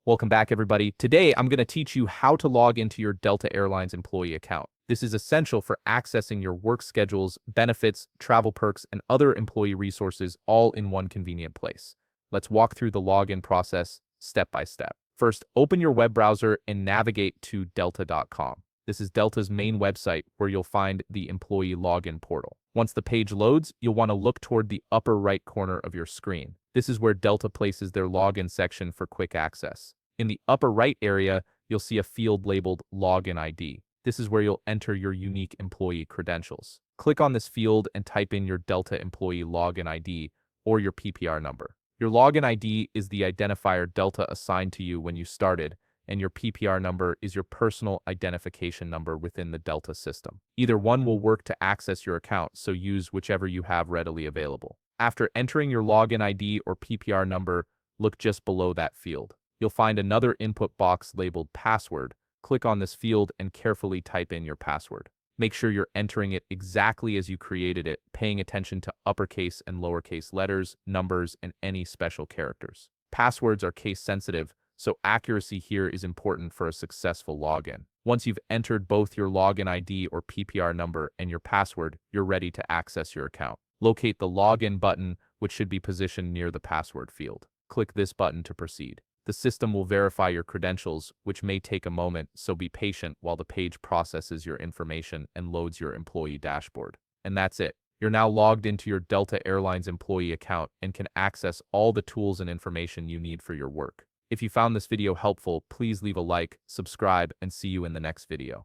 Welcome back, everybody. Today, I'm going to teach you how to log into your Delta Airlines employee account. This is essential for accessing your work schedules, benefits, travel perks, and other employee resources all in one convenient place. Let's walk through the login process step by step. First, open your web browser and navigate to delta.com. This is Delta's main website where you'll find the employee login portal. Once the page loads, you'll want to look toward the upper right corner of your screen. This is where Delta places their login section for quick access. In the upper right area, you'll see a field labeled Login ID. This is where you'll enter your unique employee credentials. Click on this field and type in your Delta employee login ID or your PPR number. Your login ID is the identifier Delta assigned to you when you started, and your PPR number is your personal identification number within the Delta system. Either one will work to access your account, so use whichever you have readily available. After entering your login ID or PPR number, look just below that field. You'll find another input box labeled Password. Click on this field and carefully type in your password. Make sure you're entering it exactly as you created it, paying attention to uppercase and lowercase letters, numbers, and any special characters. Passwords are case sensitive, so accuracy here is important for a successful login. Once you've entered both your login ID or PPR number and your password, you're ready to access your account. Locate the Login button, which should be positioned near the password field. Click this button to proceed. The system will verify your credentials, which may take a moment, so be patient while the page processes your information and loads your employee dashboard. And that's it. You're now logged into your Delta Airlines employee account and can access all the tools and information you need for your work. If you found this video helpful, please leave a like, subscribe, and see you in the next video.